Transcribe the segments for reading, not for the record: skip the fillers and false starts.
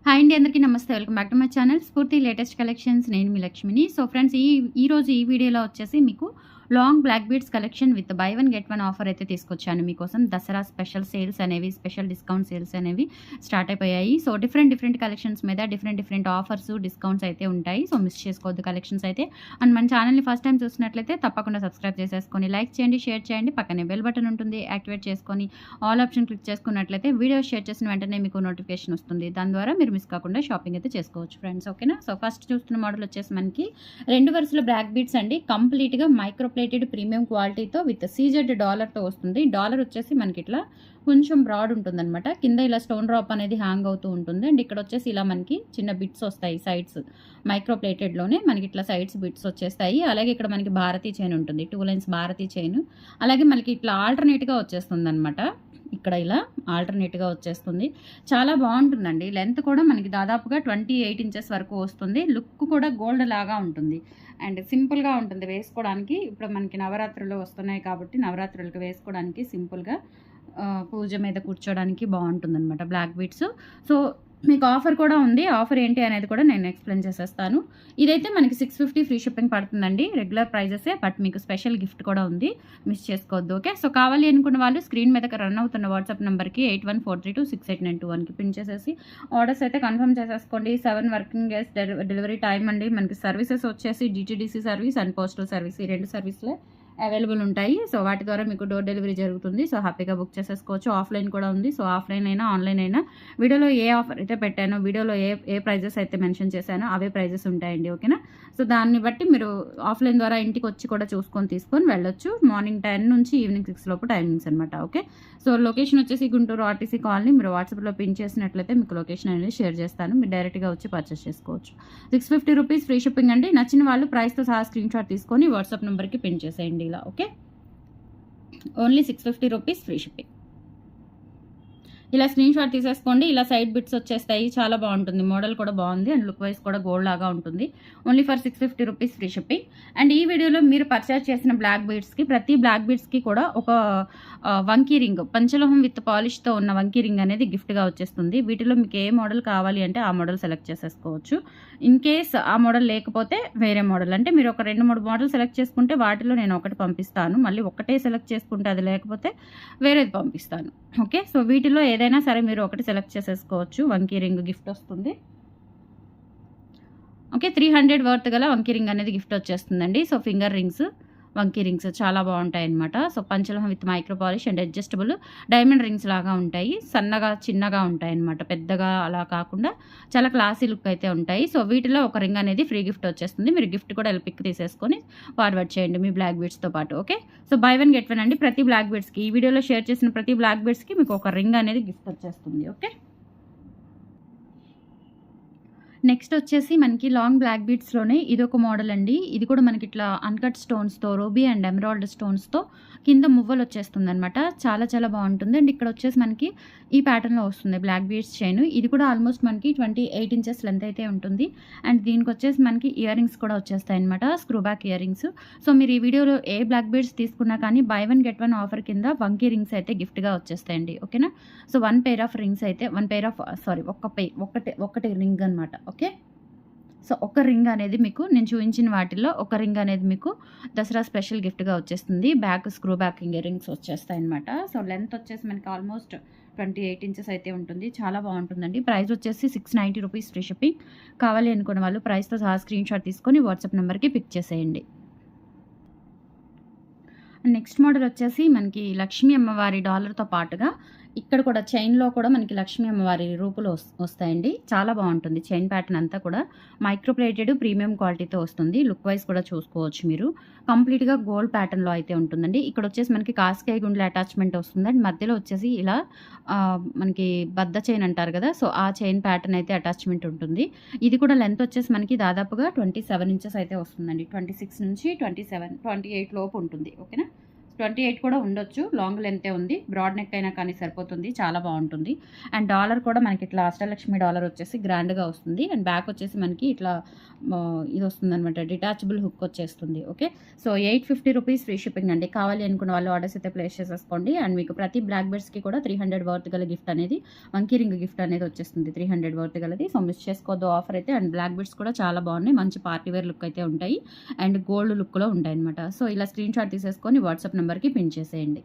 Hi అండి, అందరికీ నమస్తే. Welcome back to my channel స్ఫూర్తి లేటెస్ట్ కలెక్షన్స్. నేను మీ లక్ష్మిని. సో ఫ్రెండ్స్, ఈరోజు ఈ వీడియోలో వచ్చేసి మీకు long black beads collection with buy one get one offer అయితే తీసుకొచ్చాను మీకోసం. దసరా స్పెషల్ సేల్స్ అనేవి, స్పెషల్ డిస్కౌంట్ సేల్స్ అనేవి స్టార్ట్ అయిపోయాయి. సో డిఫరెంట్ కలెక్షన్స్ మీద డిఫరెంట్ ఆఫర్స్, డిస్కౌంట్స్ అయితే ఉంటాయి. సో మిస్ చేసుకోవద్దు కలెక్షన్స్ అయితే. అండ్ మన ఛానల్ని ఫస్ట్ టైం చూసినట్లయితే తప్పకుండా సబ్స్క్రైబ్ చేసేసుకొని లైక్ చేయండి, షేర్ చేయండి. పక్కనే బెల్ బటన్ ఉంటుంది, యాక్టివేట్ చేసుకొని ఆల్ ఆప్షన్ క్లిక్ చేసుకున్నట్లయితే వీడియో షేర్ చేసిన వెంటనే మీకు నోటిఫికేషన్ వస్తుంది. దాని ద్వారా మీరు మిస్ కాకుండా షాపింగ్ అయితే చేసుకోవచ్చు ఫ్రెండ్స్. ఓకేనా? సో ఫస్ట్ చూస్తున్న మోడల్ వచ్చేసి మనకి 2 వరుసల బ్లాక్ బీడ్స్ అండి. కంప్లీట్గా మైక్రోప్లేటెడ్ ప్రీమియం క్వాలిటీతో విత్ సీజెడ్ డాలర్తో వస్తుంది. డాలర్ వచ్చేసి మనకి ఇట్లా కొంచెం బ్రాడ్ ఉంటుందన్నమాట. కింద ఇలా స్టోన్ డ్రాప్ అనేది హ్యాంగ్ అవుతూ ఉంటుంది. అండ్ ఇక్కడ వచ్చేసి ఇలా మనకి చిన్న బిట్స్ వస్తాయి సైడ్స్. మైక్రోప్లేటెడ్లోనే మనకి ఇట్లా సైడ్స్ బిట్స్ వచ్చేస్తాయి. అలాగే ఇక్కడ మనకి భారతీ చైన్ ఉంటుంది, 2 లైన్స్ భారతీ చైన్. అలాగే మనకి ఇట్లా ఆల్టర్నేట్గా వచ్చేస్తుంది అనమాట. ఇక్కడ ఇలా ఆల్టర్నేట్గా వచ్చేస్తుంది. చాలా బాగుంటుందండి. లెంత్ కూడా మనకి దాదాపుగా 28 ఇంచెస్ వరకు వస్తుంది. లుక్ కూడా గోల్డ్ లాగా ఉంటుంది. అండ్ సింపుల్గా ఉంటుంది వేసుకోవడానికి. ఇప్పుడు మనకి నవరాత్రులు వస్తున్నాయి కాబట్టి నవరాత్రులకు వేసుకోవడానికి సింపుల్గా పూజ మీద కూర్చోడానికి బాగుంటుంది అనమాట బ్లాక్ బీడ్స్. సో మీకు ఆఫర్ కూడా ఉంది. ఆఫర్ ఏంటి అనేది కూడా నేను ఎక్స్ప్లెయిన్ చేసేస్తాను. ఇదైతే మనకి 650 ఫ్రీ షిప్పింగ్ పడుతుందండి. రెగ్యులర్ ప్రైజెసే, బట్ మీకు స్పెషల్ గిఫ్ట్ కూడా ఉంది, మిస్ చేసుకోవద్దు. ఓకే? సో కావాలి అనుకున్న వాళ్ళు స్క్రీన్ మీద రన్ అవుతున్న వాట్సాప్ నెంబర్కి 8143268921కి పిన్ చేసేసి ఆర్డర్స్ అయితే కన్ఫర్మ్ చేసేసుకోండి. 7 వర్కింగ్ డేస్ డెలివరీ టైం అండి. మనకి సర్వీసెస్ వచ్చేసి DTDC service and postal service, ఈ 2 సర్వీస్లే అవైలబుల్ ఉంటాయి. సో వాటి ద్వారా మీకు డోర్ డెలివరీ జరుగుతుంది. సో హ్యాపీగా బుక్ చేసేసుకోవచ్చు. ఆఫ్లైన్ కూడా ఉంది. సో ఆఫ్లైన్ అయినా ఆన్లైన్ అయినా వీడియోలో ఏ ఆఫర్ అయితే పెట్టానో, వీడియోలో ఏ ప్రైజెస్ అయితే మెన్షన్ చేశానో అవే ప్రైజెస్ ఉంటాయండి. ఓకేనా? సో దాన్ని బట్టి మీరు ఆఫ్లైన్ ద్వారా ఇంటికి వచ్చి కూడా తీసుకొని వెళ్ళొచ్చు. మార్నింగ్ 10 నుంచి ఈవినింగ్ 6 లోపు టైమింగ్స్ అనమాట. ఓకే? సో లొకేషన్ వచ్చేసి గుంటూరు ఆర్టీసీ కాలనీ. మీరు వాట్సాప్లో పిన్ చేసినట్లయితే మీకు లొకేషన్ అనేది షేర్ చేస్తాను. మీరు డైరెక్ట్గా వచ్చి పర్చేస్ చేసుకోవచ్చు. 650 రూపీస్ ఫ్రీ షిప్పింగ్ అండి. నచ్చిన వాళ్ళు ప్రైస్తో సహా స్క్రీన్ షాట్ తీసుకొని వాట్సాప్ నెంబర్కి పిన్ చేసేయండి ఇలా. Okay? Only 650 rupees free shipping. ఇలా స్క్రీన్ షాట్ తీసేసుకోండి. ఇలా సైడ్ బిట్స్ వచ్చేస్తాయి. చాలా బాగుంటుంది. మోడల్ కూడా బాగుంది అండ్ లుక్ వైజ్ కూడా గోల్డ్ లాగా ఉంటుంది. Only for 650 rupees free shipping. And ఈ వీడియోలో మీరు పర్చేస్ చేసిన బ్లాక్ బీడ్స్కి, ప్రతి బ్లాక్ బీడ్స్కి కూడా ఒక వంకీ రింగ్, పంచలోహం విత్ పాలిష్తో ఉన్న వంకీ రింగ్ అనేది గిఫ్ట్గా వచ్చేస్తుంది. వీటిలో మీకు ఏ మోడల్ కావాలి అంటే ఆ మోడల్ సెలెక్ట్ చేసేసుకోవచ్చు. ఇన్ కేస్ ఆ మోడల్ లేకపోతే వేరే మోడల్, అంటే మీరు ఒక 2-3 మోడల్ సెలెక్ట్ చేసుకుంటే వాటిలో నేను ఒకటి పంపిస్తాను. మళ్ళీ ఒకటే సెలెక్ట్ చేసుకుంటే అది లేకపోతే వేరేది పంపిస్తాను. ఓకే? సో వీటిలో ఏదైనా సరే మీరు ఒకటి సెలెక్ట్ చేసేసుకోవచ్చు. వంకీ రింగ్ గిఫ్ట్ వస్తుంది. ఓకే? 300 వర్త్ గల వంకీ రింగ్ అనేది గిఫ్ట్ వచ్చేస్తుందండి. సో ఫింగర్ రింగ్స్, వంకీ రింగ్స్ చాలా బాగుంటాయి అనమాట. సో పంచలోహం with micro polish and adjustable diamond rings లాగా ఉంటాయి. సన్నగా చిన్నగా ఉంటాయి అనమాట, పెద్దగా అలా కాకుండా చాలా క్లాసీ లుక్ అయితే ఉంటాయి. సో వీటిలో ఒక రింగ్ అనేది ఫ్రీ గిఫ్ట్ వచ్చేస్తుంది. మీరు గిఫ్ట్ కూడా పిక్ తీసేసుకొని ఫార్వర్డ్ చేయండి మీ బ్లాక్ బీడ్స్తో పాటు. Okay? So by one get one అండి. ప్రతి బ్లాక్ బీడ్స్కి, ఈ వీడియోలో షేర్ చేసిన ప్రతి బ్లాక్ బీడ్స్కి మీకు ఒక రింగ్ అనేది గిఫ్ట్ వచ్చేస్తుంది. ఓకే? నెక్స్ట్ వచ్చేసి మనకి లాంగ్ బ్లాక్ బీడ్స్లోనే ఇదొక మోడల్ అండి. ఇది కూడా మనకి ఇట్లా అన్కట్ స్టోన్స్తో, రూబీ అండ్ ఎమరాల్డ్ స్టోన్స్తో కింద మువ్వలు వచ్చేస్తుంది అనమాట. చాలా బాగుంటుంది. అండ్ ఇక్కడ వచ్చేసి మనకి ఈ ప్యాటర్న్లో వస్తుంది బ్లాక్ బీడ్స్ చైన్. ఇది కూడా ఆల్మోస్ట్ మనకి 28 ఇంచెస్ లెంత్ అయితే ఉంటుంది. అండ్ దీనికి వచ్చేసి మనకి ఇయర్ రింగ్స్ కూడా వచ్చేస్తాయి అనమాట, screw back ear rings. So మీరు ఈ వీడియోలో ఏ బ్లాక్ బీడ్స్ తీసుకున్నా కానీ by one get one offer కింద వంకీ రింగ్స్ అయితే గిఫ్ట్గా వచ్చేస్తాయండి. ఓకేనా? సో ఒకటి రింగ్ అనమాట. ఓకే? సో ఒక రింగ్ అనేది మీకు, నేను చూపించిన వాటిల్లో ఒక రింగ్ అనేది మీకు దసరా స్పెషల్ గిఫ్ట్గా వచ్చేస్తుంది. Back screw back ear rings వచ్చేస్తాయి అనమాట. సో లెంత్ వచ్చేసి మనకి ఆల్మోస్ట్ 28 ఇంచెస్ అయితే ఉంటుంది. చాలా బాగుంటుందండి. ప్రైస్ వచ్చేసి 690 రూపీస్ ఫ్రీ షిప్పింగ్. కావాలి అనుకున్న వాళ్ళు ప్రైస్తో సహా స్క్రీన్ షాట్ తీసుకొని వాట్సాప్ నెంబర్కి పిక్ చేసేయండి. నెక్స్ట్ మోడల్ వచ్చేసి మనకి లక్ష్మీ అమ్మవారి డాలర్తో పాటుగా ఇక్కడ కూడా చైన్లో కూడా మనకి లక్ష్మీ అమ్మవారి రూపులు వస్తాయండి. చాలా బాగుంటుంది. చైన్ ప్యాటర్న్ అంతా కూడా మైక్రోప్లేటెడ్ ప్రీమియం క్వాలిటీతో వస్తుంది. లుక్ వైజ్ కూడా చూసుకోవచ్చు మీరు. కంప్లీట్గా గోల్డ్ ప్యాటర్న్లో అయితే ఉంటుందండి. ఇక్కడ వచ్చేసి మనకి కాస్కాయ గుండెల అటాచ్మెంట్ వస్తుంది. అండ్ మధ్యలో వచ్చేసి ఇలా మనకి బద్ద చైన్ అంటారు కదా, సో ఆ చైన్ ప్యాటర్న్ అయితే అటాచ్మెంట్ ఉంటుంది. ఇది కూడా లెంత్ వచ్చేసి మనకి దాదాపుగా 27 ఇంచెస్ అయితే వస్తుందండి. 26 నుంచి 28 లోపు ఉంటుంది. ఓకేనా? 28 కూడా ఉండొచ్చు. లాంగ్ లెంతే ఉంది. బ్రాడ్ నెక్ అయినా కానీ సరిపోతుంది. చాలా బాగుంటుంది. అండ్ డాలర్ కూడా మనకి ఇట్లా అష్టలక్ష్మి డాలర్ వచ్చేసి గ్రాండ్గా వస్తుంది. అండ్ బ్యాక్ వచ్చేసి మనకి ఇట్లా ఇది వస్తుంది అనమాట, డిటాచబుల్ హుక్ వచ్చేస్తుంది. Okay, so 850 rupees free shipping అండి. కావాలి అనుకున్న వాళ్ళు ఆర్డర్స్ అయితే ప్లేస్ చేసేసుకోండి. అండ్ మీకు ప్రతి బ్లాక్ బెడ్స్కి కూడా 300 వర్త్ గల గిఫ్ట్ అనేది, వంకీ రింగ్ గిఫ్ట్ అనేది వచ్చేస్తుంది. 300 వర్త్ గలది. సో మిస్ చేసుకోవద్దు ఆఫర్ అయితే. అండ్ బ్లాక్ బెడ్స్ కూడా చాలా బాగున్నాయి. మంచి పార్టీ వేర్ లుక్ అయితే ఉంటాయి. అండ్ గోల్డ్ లుక్లో ఉంటాయి అనమాట. సో ఇలా స్క్రీన్ షాట్ తీసేసుకొని వాట్సాప్ నెంబర్కి పిన్ చేసేయండి.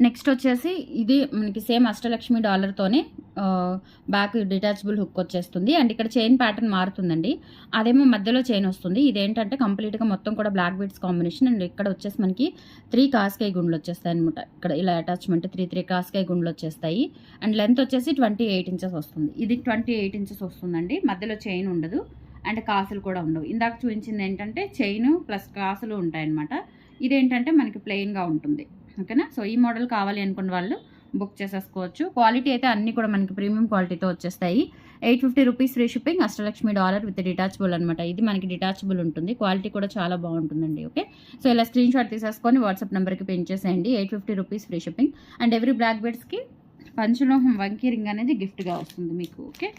నెక్స్ట్ వచ్చేసి ఇది మనకి సేమ్ అష్టలక్ష్మి డాలర్తోనే బ్యాక్ డిటాచబుల్ హుక్ వచ్చేస్తుంది. అండ్ ఇక్కడ చైన్ ప్యాటర్న్ మారుతుందండి. అదేమో మధ్యలో చైన్ వస్తుంది. ఇదేంటంటే కంప్లీట్గా మొత్తం కూడా బ్లాక్ బీడ్స్ కాంబినేషన్. అండ్ ఇక్కడ వచ్చేసి మనకి 3 కాస్కాయ గుండ్లు వచ్చేస్తాయి అనమాట. ఇక్కడ ఇలా అటాచ్మెంట్ 3 కాస్కాయ గుండ్లు వచ్చేస్తాయి. అండ్ లెంత్ వచ్చేసి 28 ఇంచెస్ వస్తుంది. ఇది 28 ఇంచెస్ వస్తుందండి. మధ్యలో చైన్ ఉండదు అండ్ కాసులు కూడా ఉండవు. ఇందాక చూపించింది ఏంటంటే చైన్ ప్లస్ కాసులు ఉంటాయన్నమాట. ఇదేంటంటే మనకి ప్లెయిన్గా ఉంటుంది. ఓకేనా, సో ఈ మోడల్ కావాలి అనుకున్న వాళ్ళు బుక్ చేసేసుకోవచ్చు. క్వాలిటీ అయితే అన్నీ కూడా మనకి ప్రీమియం క్వాలిటీతో వచ్చేస్తాయి. 850 rupees free shipping. Ashtalakshmi dollar with detachable అనమాట. ఇది మనకి డిటాచబుల్ ఉంటుంది. క్వాలిటీ కూడా చాలా బాగుంటుందండి. ఓకే, సో ఇలా స్క్రీన్ షాట్ తీసేసుకొని వాట్సాప్ నెంబర్కి పిన్ చేసేయండి. 850 rupees free shipping. And every black బెడ్స్కి పంచలోహం వంకీ రింగ్ అనేది గిఫ్ట్గా వస్తుంది మీకు. ఓకే,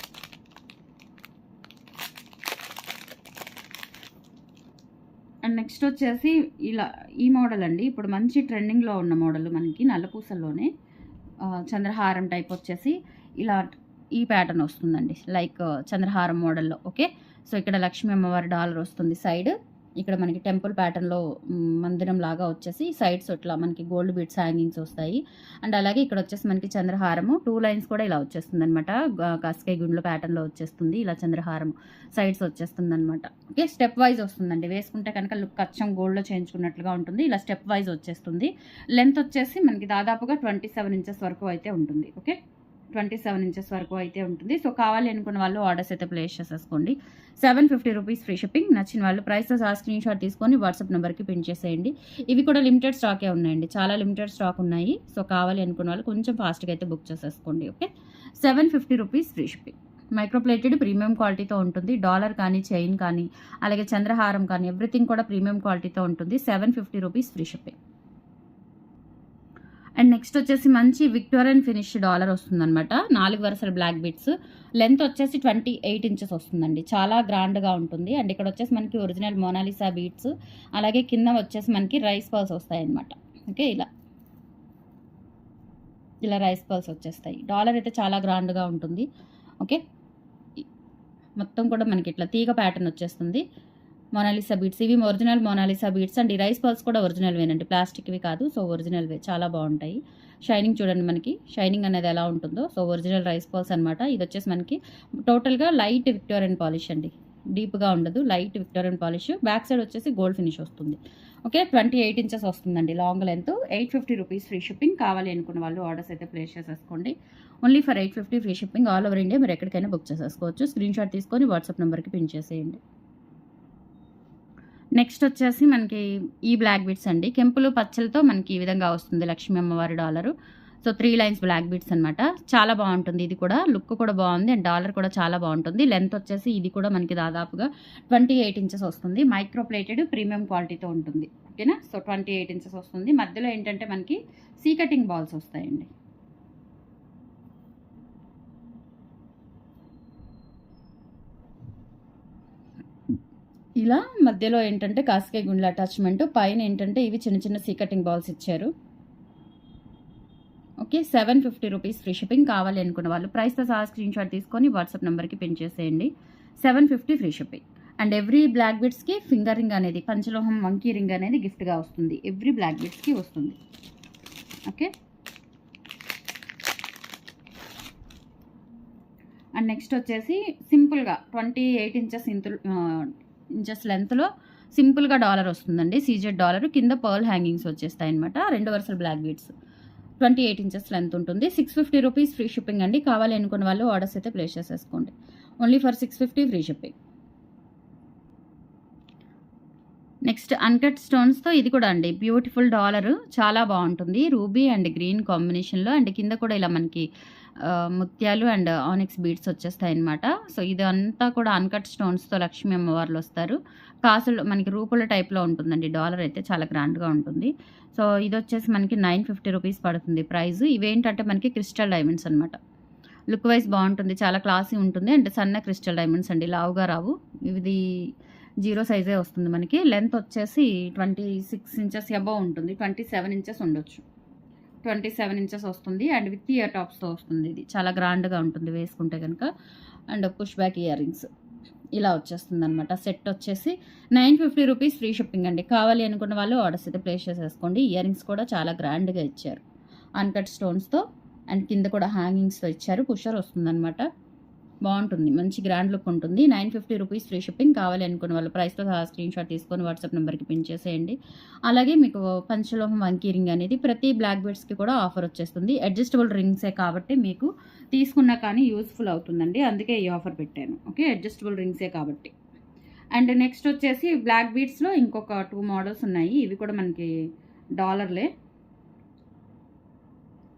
అండ్ నెక్స్ట్ వచ్చేసి ఇలా ఈ మోడల్ అండి. ఇప్పుడు మంచి ట్రెండింగ్లో ఉన్న మోడల్ మనకి నల్లపూసల్లోనే చంద్రహారం టైప్ వచ్చేసి ఇలా ఈ ప్యాటర్న్ వస్తుందండి. లైక్ చంద్రహారం మోడల్లో. ఓకే, సో ఇక్కడ లక్ష్మీ అమ్మవారి డాలర్ వస్తుంది సైడ్. ఇక్కడ మనకి టెంపుల్ ప్యాటర్న్లో మందిరం లాగా వచ్చేసి సైడ్స్ ఇట్లా మనకి గోల్డ్ బీడ్స్ హ్యాంగింగ్స్ వస్తాయి. అండ్ అలాగే ఇక్కడ వచ్చేసి మనకి చంద్రహారము 2 లైన్స్ కూడా ఇలా వచ్చేస్తుంది అనమాట. కాస్కాయ గుండ్ల ప్యాటర్న్లో వచ్చేస్తుంది. ఇలా చంద్రహారం సైడ్స్ వచ్చేస్తుంది అనమాట. ఓకే, స్టెప్ వైజ్ వస్తుందండి. వేసుకుంటే కనుక లుక్ అచ్చం గోల్డ్లో చేయించుకున్నట్లుగా ఉంటుంది. ఇలా స్టెప్ వైజ్ వచ్చేస్తుంది. లెంత్ వచ్చేసి మనకి దాదాపుగా 27 ఇంచెస్ వరకు అయితే ఉంటుంది. ఓకే, 27 ఇంచెస్ వరకు అయితే ఉంటుంది. సో కావాలి అనుకున్న వాళ్ళు ఆర్డర్స్ అయితే ప్లేస్ చేసేసుకోండి. 750 రూపీస్ ఫ్రీ షిప్పింగ్. నచ్చిన వాళ్ళు ప్రైస్తో సహా స్క్రీన్ షాట్ తీసుకొని వాట్సాప్ నెంబర్కి పిన్ చేసేయండి. ఇవి కూడా లిమిటెడ్ స్టాకే ఉన్నాయండి. చాలా లిమిటెడ్ స్టాక్ ఉన్నాయి. సో కావాలి అనుకున్న వాళ్ళు కొంచెం ఫాస్ట్గా అయితే బుక్ చేసేసుకోండి. Okay, 750 rupees free shipping. Microplated premium క్వాలిటీతో ఉంటుంది. డాలర్ కానీ చైన్ కానీ అలాగే చంద్రహారం కానీ ఎవ్రీథింగ్ కూడా ప్రీమియం క్వాలిటీతో ఉంటుంది. 750 rupees free shipping. And next వచ్చేసి మంచి విక్టోరియన్ ఫినిష్ డాలర్ వస్తుందన్నమాట. 4 వరుసల బ్లాక్ బీడ్స్. లెంత్ వచ్చేసి 28 ఇంచెస్ వస్తుందండి. చాలా గ్రాండ్గా ఉంటుంది. అండ్ ఇక్కడ వచ్చేసి మనకి ఒరిజినల్ మోనాలిసా బీడ్స్, అలాగే కింద వచ్చేసి మనకి రైస్ పర్ల్స్ వస్తాయన్నమాట. ఓకే, ఇలా రైస్ పర్ల్స్ వచ్చేస్తాయి. డాలర్ అయితే చాలా గ్రాండ్గా ఉంటుంది. ఓకే, మొత్తం కూడా మనకి ఇట్లా తీగ ప్యాటర్న్ వచ్చేస్తుంది. మోనాలిసా బీడ్స్, ఇవి ఒరిజినల్ మోనాలిసా బీడ్స్. అండ్ ఈ రైస్ పర్ల్స్ కూడా ఒరిజినల్వేనండి, ప్లాస్టిక్వి కాదు. సో ఒరిజినల్వే, చాలా బాగుంటాయి. షైనింగ్ చూడండి మనకి, షైనింగ్ అనేది ఎలా ఉంటుందో. సో ఒరిజినల్ రైస్ పర్ల్స్ అనమాట. ఇది వచ్చేసి మనకి టోటల్గా లైట్ విక్టోరియన్ పాలిష్ అండి. డీప్గా ఉండదు, light Victorian polish. Back side వచ్చేసి గోల్డ్ ఫినిష్ వస్తుంది. ఓకే, 28 ఇంచెస్ వస్తుందండి long length. 850 rupees free shipping. కావాలి అనుకున్న వాళ్ళు ఆర్డర్స్ అయితే ప్లేస్ చేసేసుకోండి. Only for 850 free shipping. All over India మీరు ఎక్కడికైనా బుక్ చేసేసుకోవచ్చు. స్క్రీన్ షాట్ తీసుకొని వాట్సాప్ నెంబర్కి పిన్ చేసేయండి. నెక్స్ట్ వచ్చేసి మనకి ఈ బ్లాక్ బీడ్స్ అండి. కెంపులు పచ్చలతో మనకి ఈ విధంగా వస్తుంది లక్ష్మీ అమ్మవారి dollar. So 3 lines black beads అనమాట. చాలా బాగుంటుంది. ఇది కూడా లుక్ కూడా బాగుంది. అండ్ డాలర్ కూడా చాలా బాగుంటుంది. లెంత్ వచ్చేసి ఇది కూడా మనకి దాదాపుగా 28 ఇంచెస్ వస్తుంది. మైక్రో ప్లేటెడ్ ప్రీమియం క్వాలిటీతో ఉంటుంది. ఓకేనా, సో 28 ఇంచెస్ వస్తుంది. మధ్యలో ఏంటంటే మనకి సీ కటింగ్ బాల్స్ వస్తాయండి. ఇలా మధ్యలో ఏంటంటే కాస్కాయ గుండ్ల అటాచ్మెంట్, పైన ఏంటంటే ఇవి చిన్న చిన్న సీ కటింగ్ బాల్స్ ఇచ్చారు. Okay, 750 rupees free shipping. కావాలి అనుకున్న వాళ్ళు ప్రైస్తో సహా స్క్రీన్ షాట్ తీసుకొని వాట్సాప్ నెంబర్కి పిన్ చేసేయండి. 750 free shipping. And every black బీడ్స్కి ఫింగర్ రింగ్ అనేది, పంచలోహం వంకీ రింగ్ అనేది గిఫ్ట్గా వస్తుంది. ఎవ్రీ బ్లాక్ బీడ్స్కి వస్తుంది. ఓకే, అండ్ నెక్స్ట్ వచ్చేసి సింపుల్గా 28 ఇంచెస్ లెంత్లో సింపుల్గా డాలర్ వస్తుందండి. సీజెడ్ డాలర్ కింద పర్ల్ హ్యాంగింగ్స్ వచ్చేస్తాయి అనమాట. 2 వరుసల బ్లాక్ బీడ్స్. 28 ఇంచెస్ లెంత్ ఉంటుంది. 650 రూపీస్ ఫ్రీ షిప్పింగ్ అండి. కావాలి అనుకున్న వాళ్ళు ఆర్డర్స్ అయితే ప్లేస్ చేసేసుకోండి. Only for 650 free shipping. Next uncut స్టోన్స్తో ఇది కూడా అండి బ్యూటిఫుల్ డాలర్. చాలా బాగుంటుంది. రూబీ అండ్ గ్రీన్ కాంబినేషన్లో. అండ్ కింద కూడా ఇలా మనకి ముత్యాలు అండ్ ఆనిక్స్ బీడ్స్ వచ్చేస్తాయి అన్నమాట. సో ఇదంతా కూడా అన్‌కట్ స్టోన్స్‌తో లక్ష్మీ అమ్మవార్లు వస్తారు. కాసులు మనకి రూపుల టైప్‌లో ఉంటుందండి. డాలర్ అయితే చాలా గ్రాండ్‌గా ఉంటుంది. సో ఇదొచ్చేసి మనకి 950 రూపీస్ పడుతుంది ప్రైస్. ఇవేంటంటే మనకి క్రిస్టల్ డైమండ్స్ అనమాట. లుక్ వైజ్ బాగుంటుంది, చాలా క్లాసీ ఉంటుంది. అండ్ సన్న క్రిస్టల్ డైమండ్స్ అండి, లావుగా రావు. ఇది 0 సైజే వస్తుంది మనకి. లెంత్ వచ్చేసి 26 ఇంచెస్ అబోవ్ ఉంటుంది. 27 ఇంచెస్ ఉండొచ్చు. 27 ఇంచెస్ వస్తుంది అండ్ విత్ ఇయర్ టాప్స్తో వస్తుంది. ఇది చాలా గ్రాండ్గా ఉంటుంది వేసుకుంటే కనుక. And push back ear rings ఇలా వచ్చేస్తుంది అనమాట. సెట్ వచ్చేసి 950 రూపీస్ ఫ్రీ షిప్పింగ్ అండి. కావాలి అనుకున్న వాళ్ళు ఆర్డర్స్ అయితే ప్లేస్ చేసేసుకోండి. ఇయర్ రింగ్స్ కూడా చాలా గ్రాండ్గా ఇచ్చారు, అన్కట్ స్టోన్స్తో అండ్ కింద కూడా హ్యాంగింగ్స్తో ఇచ్చారు. పుషర్ వస్తుంది అనమాట. బాగుంటుంది, మంచి గ్రాండ్ లుక్ ఉంటుంది. 950 రూపీస్ ఫ్రీ షిప్పింగ్. కావాలి అనుకున్న వాళ్ళు ప్రైస్తో సహా స్క్రీన్ షాట్ తీసుకొని వాట్సాప్ నెంబర్కి పిన్ చేసేయండి. అలాగే మీకు పంచలోహం వంకీ రింగ్ అనేది ప్రతి బ్లాక్ బెడ్స్కి కూడా ఆఫర్ వచ్చేస్తుంది. అడ్జస్టబుల్ రింగ్సే కాబట్టి మీకు తీసుకున్నా కానీ యూస్ఫుల్ అవుతుందండి, అందుకే ఈ ఆఫర్ పెట్టాను. ఓకే, అడ్జస్టబుల్ రింగ్సే కాబట్టి. అండ్ నెక్స్ట్ వచ్చేసి బ్లాక్ బీడ్స్లో ఇంకొక 2 మోడల్స్ ఉన్నాయి. ఇవి కూడా మనకి డాలర్లే.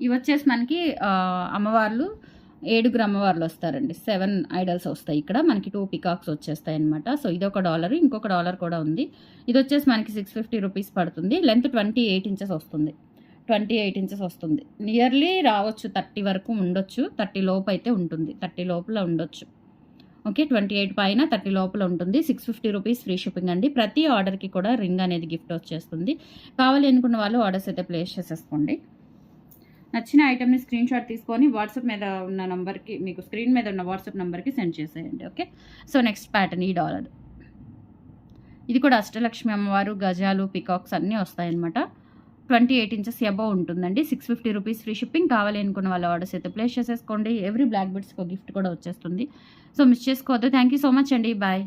ఇవి వచ్చేసి మనకి అమ్మవార్లు 7 అమ్మవార్లు వస్తారండి. 7 ఐడల్స్ వస్తాయి. ఇక్కడ మనకి 2 పికాక్స్ వచ్చేస్తాయి అనమాట. సో ఇదొక డాలర్, ఇంకొక డాలర్ కూడా ఉంది. ఇది వచ్చేసి మనకి 650 రూపీస్ పడుతుంది. లెంత్ 28 ఇంచెస్ వస్తుంది. 28 ఇంచెస్ వస్తుంది. నియర్లీ రావచ్చు 30 వరకు ఉండొచ్చు. 30 లోపు అయితే ఉంటుంది, 30 లోపల ఉండొచ్చు. ఓకే, 28 పైన 30 లోపల ఉంటుంది. 650 రూపీస్ ఫ్రీ షిప్పింగ్ అండి. ప్రతి ఆర్డర్కి కూడా రింగ్ అనేది గిఫ్ట్ వచ్చేస్తుంది. కావాలి అనుకున్న వాళ్ళు ఆర్డర్స్ అయితే ప్లేస్ చేసేసుకోండి. నచ్చిన ఐటమ్ని స్క్రీన్ షాట్ తీసుకొని వాట్సాప్ మీద ఉన్న నంబర్కి, మీకు స్క్రీన్ మీద ఉన్న వాట్సాప్ నెంబర్కి సెండ్ చేసేయండి. ఓకే, సో నెక్స్ట్ ప్యాటర్న్ ఈ డాలర్. ఇది కూడా అష్టలక్ష్మి అమ్మవారు, గజాలు, పికాక్స్ అన్నీ వస్తాయన్నమాట. 28 ఇంచెస్ అబోవ్ ఉంటుందండి. 650 రూపీస్ ఫ్రీ షిప్పింగ్. కావాలి అనుకున్న వాళ్ళ ఆర్డర్స్ అయితే ప్లేస్ చేసేసుకోండి. ఎవ్రీ బ్లాక్ బెడ్స్కి ఒక గిఫ్ట్ కూడా వచ్చేస్తుంది. సో మిస్ చేసుకోవద్దు. థ్యాంక్ యూ సో మచ్ అండి. బాయ్.